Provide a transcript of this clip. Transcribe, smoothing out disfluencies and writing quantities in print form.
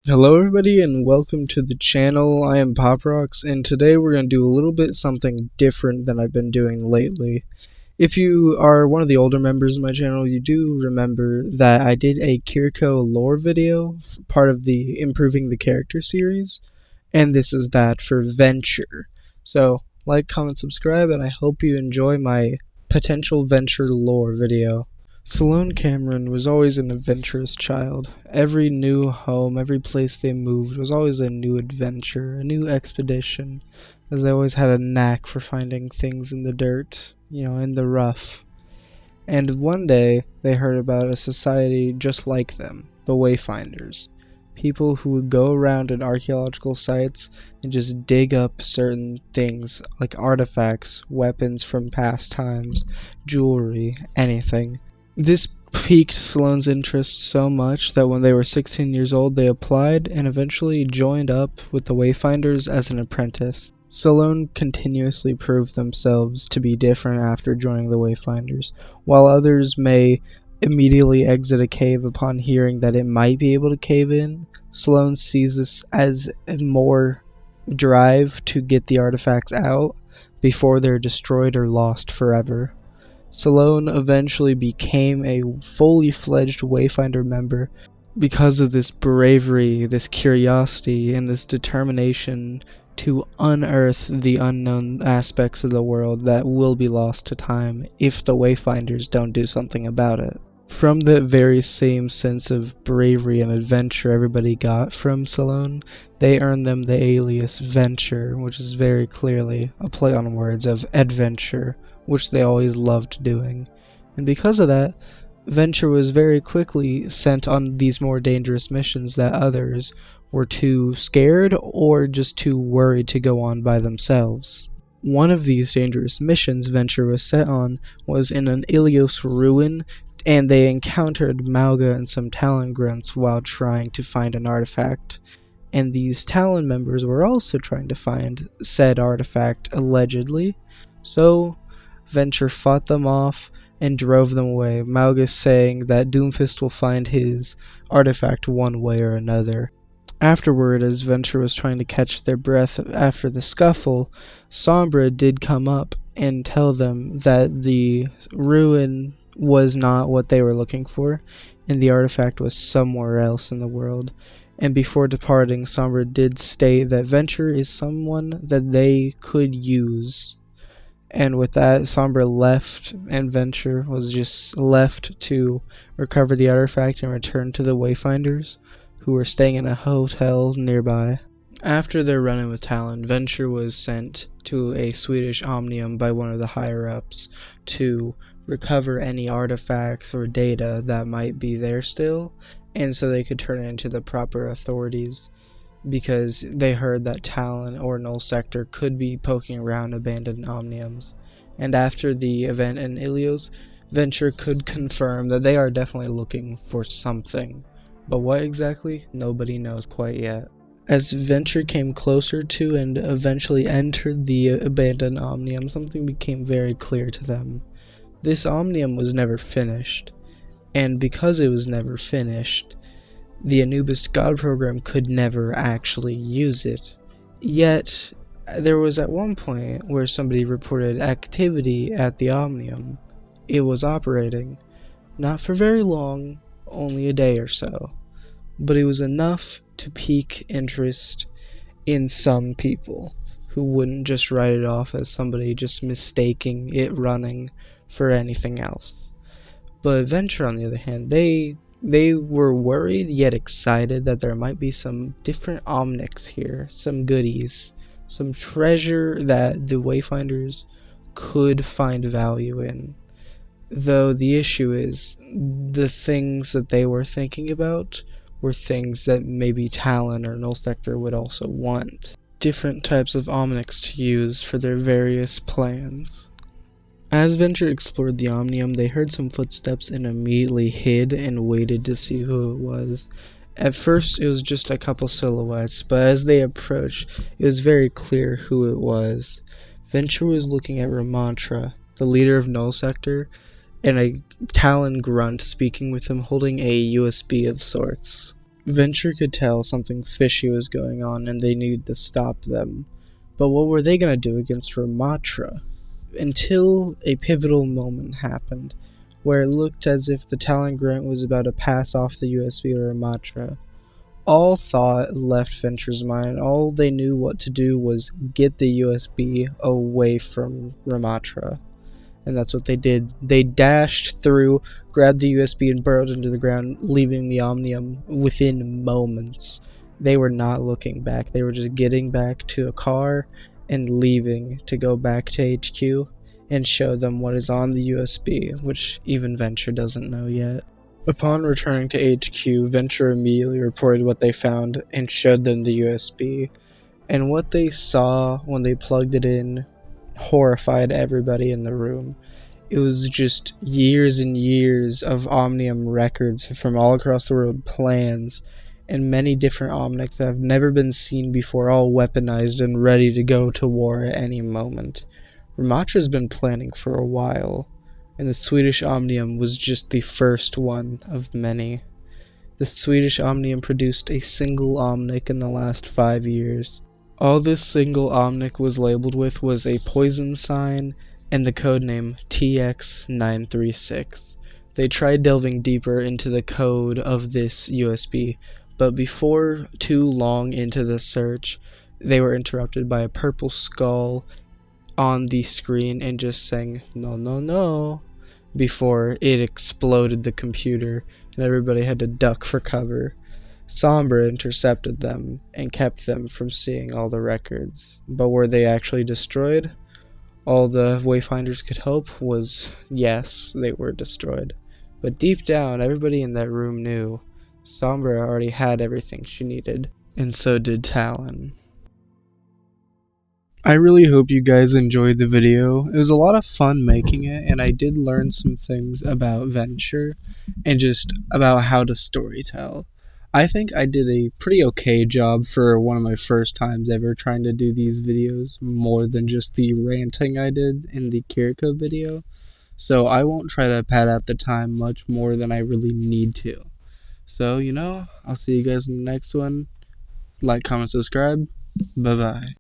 Hello everybody and welcome to the channel. I am PopRocks and today we're going to do a little bit something different than I've been doing lately. If you are one of the older members of my channel, you do remember that I did a Kiriko lore video, part of the Improving the Character series, and this is that for Venture. So, like, comment, subscribe, and I hope you enjoy my potential Venture lore video. Sloane Cameron was always an adventurous child. Every new home, every place they moved was always a new adventure, a new expedition, as they always had a knack for finding things in the dirt, in the rough. And one day, they heard about a society just like them, the Wayfinders. People who would go around at archaeological sites and just dig up certain things, like artifacts, weapons from past times, jewelry, anything. This piqued Sloane's interest so much that when they were 16 years old, they applied and eventually joined up with the Wayfinders as an apprentice. Sloane continuously proved themselves to be different after joining the Wayfinders. While others may immediately exit a cave upon hearing that it might be able to cave in, Sloane sees this as a more drive to get the artifacts out before they're destroyed or lost forever. Sloane eventually became a fully fledged Wayfinder member because of this bravery, this curiosity, and this determination to unearth the unknown aspects of the world that will be lost to time if the Wayfinders don't do something about it. From that very same sense of bravery and adventure everybody got from Sloane, they earned them the alias Venture, which is very clearly a play on words of adventure, which they always loved doing. And because of that, Venture was very quickly sent on these more dangerous missions that others were too scared or just too worried to go on by themselves. One of these dangerous missions Venture was set on was in an Ilios ruin, and they encountered Mauga and some Talon grunts while trying to find an artifact. And these Talon members were also trying to find said artifact, allegedly. So Venture fought them off and drove them away, Mauga saying that Doomfist will find his artifact one way or another. Afterward, as Venture was trying to catch their breath after the scuffle, Sombra did come up and tell them that the ruin was not what they were looking for, and the artifact was somewhere else in the world. And before departing, Sombra did state that Venture is someone that they could use. And with that, Sombra left, and Venture was just left to recover the artifact and return to the Wayfinders, who were staying in a hotel nearby. After their run-in with Talon, Venture was sent to a Swedish Omnium by one of the higher-ups to recover any artifacts or data that might be there still, and so they could turn it into the proper authorities, because they heard that Talon or Null Sector could be poking around abandoned Omniums. And after the event in Ilios, Venture could confirm that they are definitely looking for something. But what exactly? Nobody knows quite yet. As Venture came closer to and eventually entered the abandoned Omnium, something became very clear to them. This Omnium was never finished, and because it was never finished, the Anubis God program could never actually use it. Yet, there was at one point where somebody reported activity at the Omnium. It was operating. Not for very long, only a day or so. But it was enough to pique interest in some people who wouldn't just write it off as somebody just mistaking it running for anything else. But Venture, on the other hand, they were worried yet excited that there might be some different omnics here, some goodies, some treasure that the Wayfinders could find value in. Though the issue is, the things that they were thinking about were things that maybe Talon or Null Sector would also want. Different types of omnics to use for their various plans. As Venture explored the Omnium, they heard some footsteps and immediately hid and waited to see who it was. At first, it was just a couple silhouettes, but as they approached, it was very clear who it was. Venture was looking at Ramantra, the leader of Null Sector, and a Talon grunt speaking with him holding a USB of sorts. Venture could tell something fishy was going on and they needed to stop them. But what were they going to do against Ramatra? Until a pivotal moment happened, where it looked as if the Talon Grant was about to pass off the USB to Ramatra. All thought left Venture's mind. All they knew what to do was get the USB away from Ramatra. And that's what they did. They dashed through, grabbed the USB, and burrowed into the ground, leaving the Omnium within moments. They were not looking back. They were just getting back to a car and leaving to go back to HQ and show them what is on the USB, which even Venture doesn't know yet. Upon returning to HQ, Venture immediately reported what they found and showed them the USB. And what they saw when they plugged it in horrified everybody in the room. It was just years and years of Omnium records from all across the world, plans, and many different Omnics that have never been seen before, all weaponized and ready to go to war at any moment. Ramatra's been planning for a while, and the Swedish Omnium was just the first one of many. The Swedish Omnium produced a single Omnic in the last 5 years. All this single Omnic was labeled with was a poison sign and the codename TX936. They tried delving deeper into the code of this USB, but before too long into the search, they were interrupted by a purple skull on the screen and just saying, "No, no, no," before it exploded the computer and everybody had to duck for cover. Sombra intercepted them and kept them from seeing all the records. But were they actually destroyed? All the Wayfinders could hope was yes, they were destroyed. But deep down, everybody in that room knew Sombra already had everything she needed, and so did Talon. I really hope you guys enjoyed the video. It was a lot of fun making it, and I did learn some things about Venture and just about how to storytell. I think I did a pretty okay job for one of my first times ever trying to do these videos, more than just the ranting I did in the Kiriko video. So I won't try to pad out the time much more than I really need to. So, I'll see you guys in the next one. Like, comment, subscribe. Bye-bye.